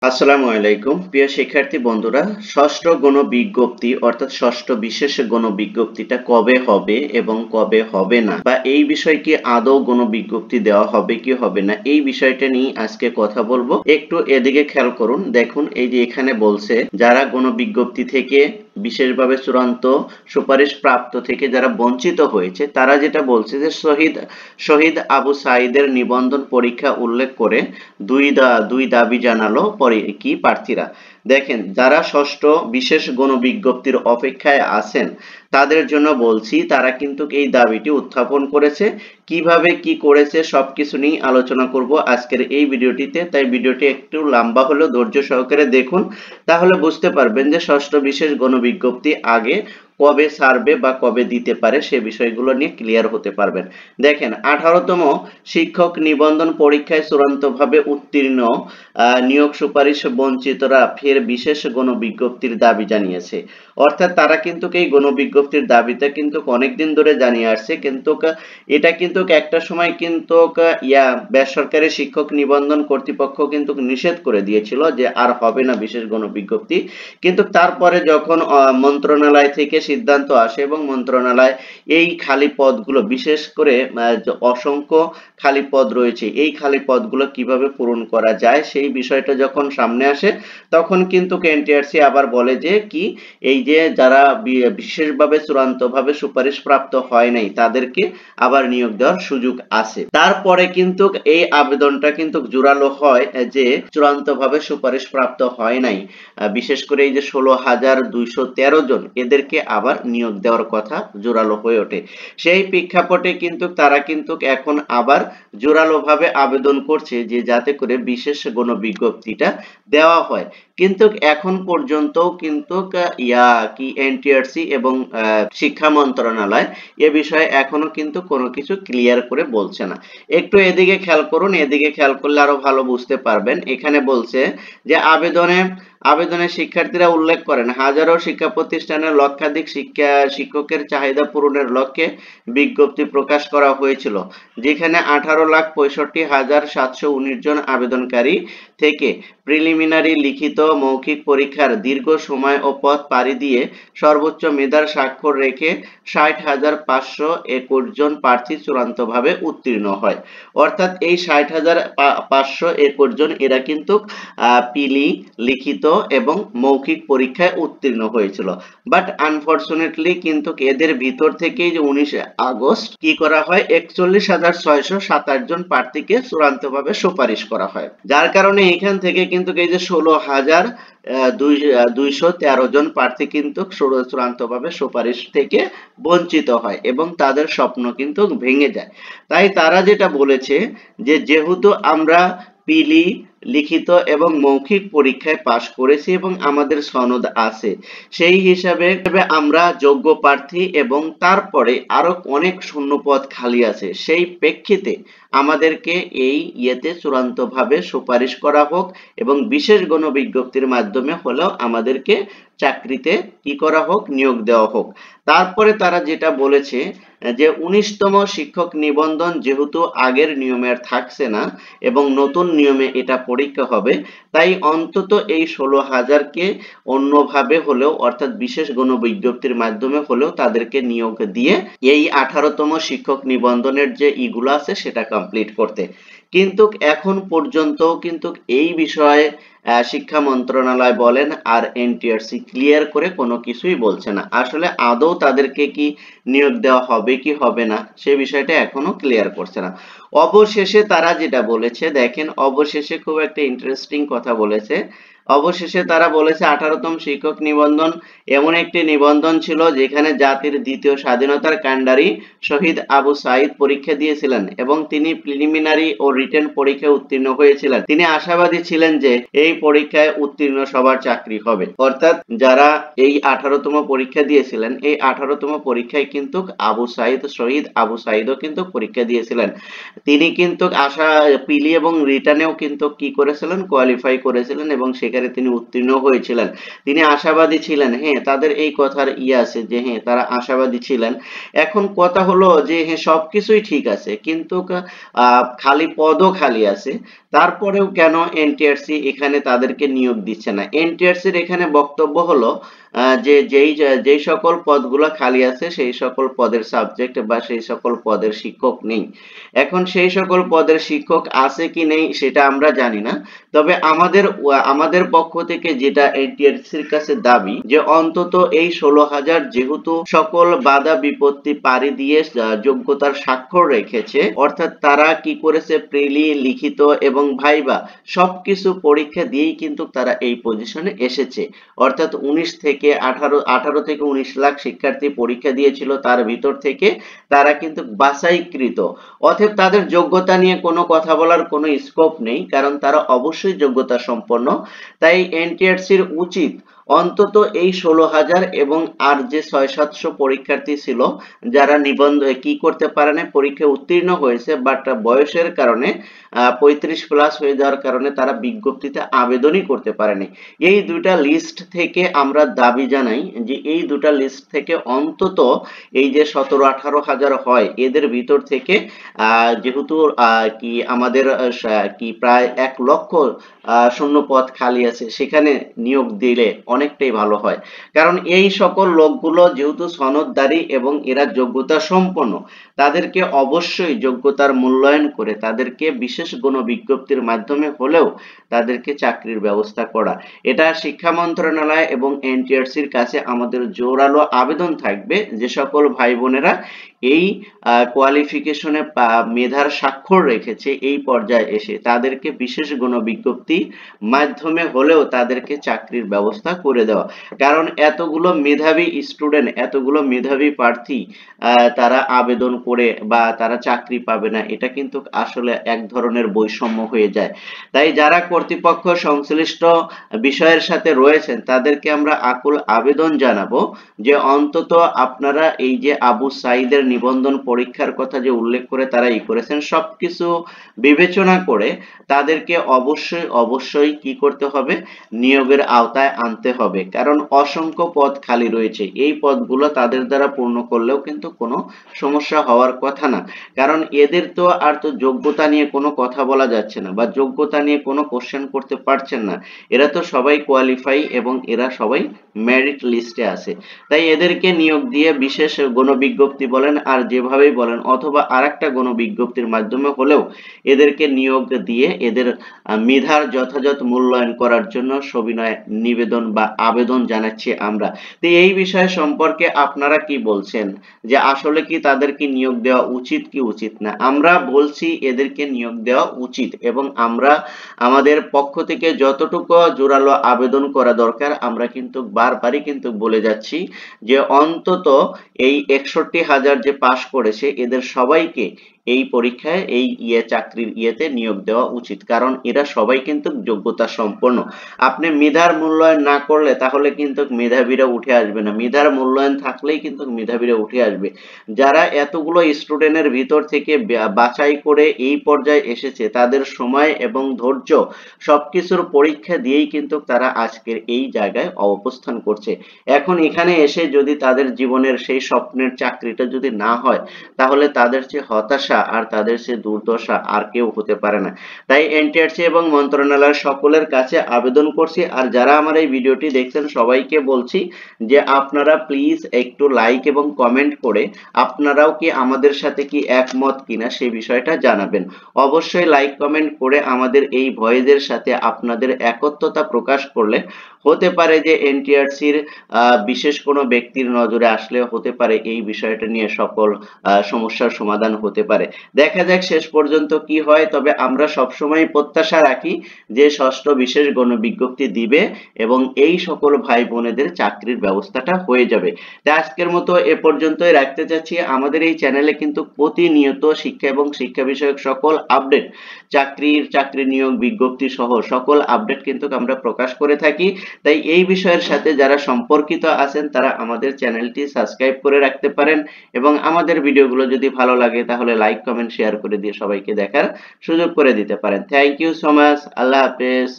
আসসালামু আলাইকুম প্রিয় শিক্ষার্থী বন্ধুরা। ষষ্ঠ গণবিজ্ঞপ্তি অর্থাৎ ষষ্ঠ বিশেষ গণবিজ্ঞপ্তিটা কবে হবে এবং কবে হবে না, বা এই বিষয়ে কি আদৌ গণবিজ্ঞপ্তি দেওয়া হবে কি হবে না, এই বিষয়টা নিয়ে আজকে কথা বলবো। একটু এদিকে খেয়াল করুন, দেখুন এই যে এখানে বলছে যারা গণবিজ্ঞপ্তি থেকে বিশেষভাবে চূড়ান্ত সুপারিশ প্রাপ্ত থেকে যারা বঞ্চিত হয়েছে, তারা যেটা বলছে যে শহীদ আবু সাঈদের নিবন্ধন পরীক্ষা উল্লেখ করে দুই দাবি জানালো পরে কি প্রার্থীরা। দেখেন, যারা ষষ্ঠ বিশেষ গণবিজ্ঞপ্তির অপেক্ষায় আছেন তাদের জন্য বলছি, তারা কিন্তু এই দাবিটি উত্থাপন করেছে। কিভাবে কি করেছে সবকিছু নিয়ে আলোচনা করব আজকের এই ভিডিওটিতে, তাই ভিডিওটি একটু লম্বা হলেও ধৈর্য সহকারে দেখুন, তাহলে বুঝতে পারবেন যে ষষ্ঠ বিশেষ গণবিজ্ঞপ্তি আগে কবে ছাড়বে বা কবে দিতে পারে সে বিষয়গুলো নিয়ে ক্লিয়ার হতে পারবেন। দেখেন, 18তম শিক্ষক নিবন্ধন পরীক্ষায় চূড়ান্তভাবে উত্তীর্ণ নিয়োগ সুপারিশ বঞ্চিতরা ফের বিশেষ গণবিজ্ঞপ্তির দাবি জানিয়েছে। অর্থাৎ তারা কিন্তু এই গণবিজ্ঞপ্তির দাবিটা কিন্তু অনেকদিন ধরে জানিয়ে আসছে, কিন্তু এটা কিন্তু একটা সময় কিন্তু বেসরকারি শিক্ষক নিবন্ধন কর্তৃপক্ষ কিন্তু নিষেধ করে দিয়েছিল যে আর হবে না বিশেষ গণবিজ্ঞপ্তি। কিন্তু তারপরে যখন মন্ত্রণালয় থেকে সিদ্ধান্ত আসে এবং মন্ত্রণালয় এই খালি পদগুলো, বিশেষ করে অসংখ্য খালি পদ রয়েছে, এই খালি পদগুলো কিভাবে পূরণ করা যায় সেই বিষয়টা যখন সামনে আসে, তখন কিন্তু এনটিআরসি আবার বলে যে কি, এই যে যারা বিশেষভাবে চূড়ান্তভাবে সুপারিশ প্রাপ্ত হয় নাই তাদেরকে আবার নিয়োগ দেওয়ার সুযোগ আছে। তারপরে কিন্তু এই আবেদনটা কিন্তু জোরালো হয় যে চূড়ান্তভাবে সুপারিশ প্রাপ্ত হয় নাই বিশেষ করে এই যে 16,213 জন, এদেরকে আবার নিয়োগ দেওয়ার কথা জোরালো হয়ে ওঠে। সেই প্রেক্ষাপটে কিন্তু তারা কিন্তু এখন আবার জোরালোভাবে আবেদন করছে যে যাতে করে বিশেষ গণবিজ্ঞপ্তিটা দেওয়া হয়। কিন্তু এখন পর্যন্ত কিন্তু এনটিআরসি এবং শিক্ষা মন্ত্রণালয় এ বিষয়ে এখনো কিন্তু কোনো কিছু ক্লিয়ার করে বলছে না। একটু এদিকে খেয়াল করুন, এদিকে খেয়াল করলে আরো ভালো বুঝতে পারবেন। এখানে বলছে যে আবেদনে শিক্ষার্থীরা উল্লেখ করেন হাজারো শিক্ষা প্রতিষ্ঠানের লক্ষাধিক শিক্ষকের চাহিদা পূরণের লক্ষ্যে বিজ্ঞপ্তি প্রকাশ করা হয়েছিল, যেখানে 18,65,719 জন আবেদনকারী থেকে প্রিলিমিনারি লিখিত মৌখিক পরীক্ষার দীর্ঘ সময় ও পথ পাড়ি দিয়ে সর্বোচ্চ মেধার স্বাক্ষর রেখে 60,521 জন প্রার্থী চূড়ান্তভাবে উত্তীর্ণ হয়। অর্থাৎ এই 60,521 জন এরা কিন্তু পিলি, লিখিত এবং মৌখিক পরীক্ষায় উত্তীর্ণ হয়েছিল। বাট আনফরচুনেটলি কিন্তু এদের ভিতর থেকেই যে 19 আগস্ট কি করা হয়, 41,627 জন প্রার্থীকে চূড়ান্তভাবে সুপারিশ করা হয়, যার কারণে এখান থেকে কিন্তু এই যে 16,213 জন প্রার্থী কিন্তু চূড়ান্তভাবে সুপারিশ থেকে বঞ্চিত হয় এবং তাদের স্বপ্ন কিন্তু ভেঙে যায়। তাই তারা যেটা বলেছে যে যেহেতু আমরা পিলি, লিখিত এবং মৌখিক পরীক্ষায় পাশ করেছি এবং আমাদের সনদ আছে, সেই হিসাবে আমরা যোগ্য প্রার্থী এবং তারপরে আরো অনেক শূন্যপদ খালি আছে, সেই প্রেক্ষিতে আমাদেরকে এই চূড়ান্তভাবে সুপারিশ করা হোক এবং বিশেষ গণবিজ্ঞপ্তির মাধ্যমে হলেও আমাদেরকে চাকরিতে কি করা হোক, নিয়োগ দেওয়া হোক। তারপরে তারা যেটা বলেছে যে 19তম শিক্ষক নিবন্ধন যেহেতু আগের নিয়মে আর থাকছে না এবং নতুন নিয়মে এটা পরীক্ষা হবে, তাই অন্তত এই 16,000কে অন্যভাবে হলেও অর্থাৎ বিশেষ গণবিজ্ঞপ্তির মাধ্যমে হলেও তাদেরকে নিয়োগ দিয়ে এই 18তম শিক্ষক নিবন্ধনের যে ইগুলো আছে সেটা কমপ্লিট করতে। কিন্তু এখন পর্যন্ত কিন্তু এই বিষয়ে শিক্ষা মন্ত্রণালয় বলেন আর এনটিআরসি ক্লিয়ার করে কোনো কিছুই বলছে না। আসলে আদৌ তাদেরকে কি নিয়োগ দেওয়া হবে কি হবে না সে বিষয়টা এখনো ক্লিয়ার করছে না। অবশেষে তারা যেটা বলেছে, দেখেন অবশেষে খুব একটা ইন্টারেস্টিং কথা বলেছে। অবশেষে তারা বলেছে 18তম শিক্ষক নিবন্ধন এমন একটি নিবন্ধন ছিল যেখানে জাতির দ্বিতীয় স্বাধীনতার কাণ্ডারি শহীদ আবু সাঈদ পরীক্ষা দিয়েছিলেন এবং তিনি প্রিলিমিনারি ও রিটেন পরীক্ষায় উত্তীর্ণ হয়েছিলেন। তিনি আশাবাদী ছিলেন যে এই পরীক্ষায় উত্তীর্ণ সবার চাকরি হবে। অর্থাৎ যারা এই 18তম পরীক্ষা দিয়েছিলেন, এই 18তম পরীক্ষায় কিন্তু শহীদ আবু সাঈদও কিন্তু পরীক্ষা দিয়েছিলেন। তিনি কিন্তু পিলি এবং রিটার্নেও কিন্তু কি করেছিলেন, কোয়ালিফাই করেছিলেন এবং সেখানে সেখানে তিনি উত্তীর্ণ হয়েছিলেন, তিনি আশাবাদী ছিলেন। হ্যাঁ, তাদের এই কথার আছে যে হ্যাঁ তারা আশাবাদী ছিলেন। এখন কথা হলো যে হ্যাঁ সবকিছুই ঠিক আছে, কিন্তু খালি পদও খালি আছে, তারপরেও কেন এনটিআরসি এখানে তাদেরকে নিয়োগ দিচ্ছে না? এনটিআরসির এখানে বক্তব্য হলো যে যেই সকল পদগুলো খালি আছে সেই সকল পদের সাবজেক্ট বা সেই সকল পদের শিক্ষক নেই। এখন সেই সকল পদের শিক্ষক আছে কি নেই সেটা আমরা জানি না, তবে আমাদের পক্ষ থেকে যেটা এনটিআরসির কাছে দাবি যে অন্তত এই 16,000 যেহেতু সকল বাধা বিপত্তি পাড়ি দিয়ে যোগ্যতার স্বাক্ষর রেখেছে, অর্থাৎ তারা কি করেছে, প্রিলি, লিখিত এবং ভাইবা সবকিছু পরীক্ষা দিয়েই কিন্তু তারা এই পজিশনে এসেছে। অর্থাৎ 18 থেকে 19 লাখ শিক্ষার্থী পরীক্ষা দিয়েছিল, তার ভিতর থেকে তারা কিন্তু বাছাইকৃত। অতএব তাদের যোগ্যতা নিয়ে কোনো কথা বলার কোনো স্কোপ নেই, কারণ তারা অবশ্যই যোগ্যতা সম্পন্ন। তাই এনটিআরসির উচিত অন্তত এই 16,000 এবং আর যে 600-700 পরীক্ষার্থী ছিল যারা কি করতে পারে না, পরীক্ষায় উত্তীর্ণ হয়েছে বাট বয়সের কারণে 35 প্লাস হয়ে যাওয়ার কারণে তারা বিজ্ঞপ্তিতে আবেদনই করতে পারেনি। এই দুইটা লিস্ট থেকে আমরা দাবি জানাই যে এই দুটা লিস্ট থেকে অন্তত এই যে 17-18 হাজার হয়, এদের ভিতর থেকে যেহেতু কি আমাদের কি প্রায় 1 লক্ষ শূন্য পদ খালি আছে, সেখানে নিয়োগ দিলে অনেকটাই ভালো হয়। কারণ এই সকল লোকগুলো যেহেতু সনদধারী এবং এরা যোগ্যতা সম্পন্ন, তাদেরকে অবশ্যই যোগ্যতার মূল্যায়ন করে তাদেরকে বিশেষ কোনো বিজ্ঞপ্তির মাধ্যমে হলেও তাদেরকে চাকরির ব্যবস্থা করা। এটা শিক্ষা মন্ত্রণালয় এবং এনটিআরসির কাছে আমাদের জোরালো আবেদন থাকবে যে সকল ভাই বোনেরা এই কোয়ালিফিকেশনে মেধার স্বাক্ষর রেখেছে এই পর্যায়ে এসে, তাদেরকে বিশেষ কোনো বিজ্ঞপ্তি মাধ্যমে হলেও তাদেরকে চাকরির ব্যবস্থা করে দেওয়া। কারণ এতগুলো মেধাবী স্টুডেন্ট, এতগুলো মেধাবী প্রার্থী তারা আবেদন করে বা তারা চাকরি পাবে না, এটা কিন্তু আসলে এক ধরনের বৈষম্য হয়ে যায়। তাই যারা কর্তৃপক্ষ সংশ্লিষ্ট বিষয়ের সাথে রয়েছেন তাদেরকে আমরা আকুল আবেদন জানাবো যে অন্তত আপনারা এই যে আবু সাইদের নিবন্ধন পরীক্ষার কথা যে উল্লেখ করে তারা করেছেন, সবকিছু বিবেচনা করে তাদেরকে অবশ্যই কি করতে হবে, নিয়োগের আওতায় আনতে হবে। কারণ অসংখ্য পদ খালি রয়েছে, এই পদগুলো তাদের দ্বারা পূর্ণ করলেও কিন্তু কোনো সমস্যা হওয়ার কথা না। কারণ এদের তো আর তো যোগ্যতা নিয়ে কোনো কথা বলা যাচ্ছে না বা যোগ্যতা নিয়ে কোনো কোশ্চেন করতে পারছেন না। এরা তো সবাই কোয়ালিফাই এবং এরা সবাই মেরিট লিস্টে আছে। তাই এদেরকে নিয়োগ দিয়ে বিশেষ গণবিজ্ঞপ্তি বলেন আর যেভাবেই বলেন অথবা আরেকটা গণবিজ্ঞপ্তির মাধ্যমে হলেও এদেরকে নিয়োগ দিয়ে এদের মেধার যথাযথ মূল্যায়ন করার জন্য সবিনয় নিবেদন বা আবেদন জানাচ্ছি আমরা। তো এই বিষয় সম্পর্কে আপনারা কি বলছেন যে আসলে কি তাদেরকে নিয়োগ দেওয়া উচিত কি উচিত না? আমরা বলছি এদেরকে নিয়োগ দেওয়া উচিত এবং আমরা আমাদের পক্ষ থেকে যতটুকু জোরালো আবেদন করা দরকার আমরা কিন্তু বারবারই কিন্তু বলে যাচ্ছি যে অন্তত এই 61,000 যে পাশ করেছে এদের সবাইকে এই পরীক্ষায় এই চাকরির নিয়োগ দেওয়া উচিত, কারণ এরা সবাই কিন্তু যোগ্যতা সম্পন্ন। আপনি মেধার মূল্যায়ন না করলে তাহলে কিন্তু মেধাবীরা উঠে আসবে না, মেধার মূল্যায়ন থাকলেই কিন্তু মেধাবীরা উঠে আসবে। যারা এতগুলো স্টুডেন্টের ভিতর থেকে বাছাই করে এই পর্যায়ে এসেছে তাদের সময় এবং ধৈর্য সবকিছুর পরীক্ষা দিয়েই কিন্তু তারা আজকের এই জায়গায় অবস্থান করছে। এখন এখানে এসে যদি তাদের জীবনের সেই স্বপ্নের চাকরিটা যদি না হয় তাহলে তাদের যে হতাশা আর তাদের যে দুর্দশা আর কেউ হতে পারে না। তাই এনটিআরসি এবং মন্ত্রণালয়ের সকলের কাছে আবেদন করছি, আর যারা আমার এই ভিডিওটি দেখছেন সবাইকে বলছি যে আপনারা প্লিজ একটু লাইক এবং কমেন্ট করে আপনারাও কি আমাদের সাথে কি একমত কিনা সেই বিষয়টা জানাবেন। অবশ্যই লাইক কমেন্ট করে আমাদের এই ভয়েসের সাথে আপনাদের একত্বতা প্রকাশ করলে হতে পারে যে এনটিআরসির বিশেষ কোনো ব্যক্তির নজরে আসলে হতে পারে এই বিষয়টা নিয়ে সকল সমস্যার সমাধান হতে পারে। দেখা যাক শেষ পর্যন্ত কি হয়, তবে আমরা সবসময় প্রত্যাশা রাখি যে ষষ্ঠ বিশেষ গণবিজ্ঞপ্তি দিবে এবং এই সকল ভাই বোনেদের চাকরির ব্যবস্থাটা হয়ে যাবে। তাই আজকের মতো এ পর্যন্তই রাখতে চাচ্ছি। আমাদের এই চ্যানেলে কিন্তু প্রতিনিয়ত শিক্ষা এবং শিক্ষা বিষয়ক সকল আপডেট, চাকরি নিয়োগ বিজ্ঞপ্তি সহ সকল আপডেট কিন্তু আমরা প্রকাশ করে থাকি। তাই এই বিষয়ের সাথে যারা সম্পর্কিত আছেন তারা আমাদের চ্যানেলটি সাবস্ক্রাইব করে রাখতে পারেন এবং আমাদের ভিডিওগুলো যদি ভালো লাগে তাহলে লাইক কমেন্ট শেয়ার করে দিয়ে সবাইকে দেখার সুযোগ করে দিতে পারেন। Thank you so much. আল্লাহ হাফেজ।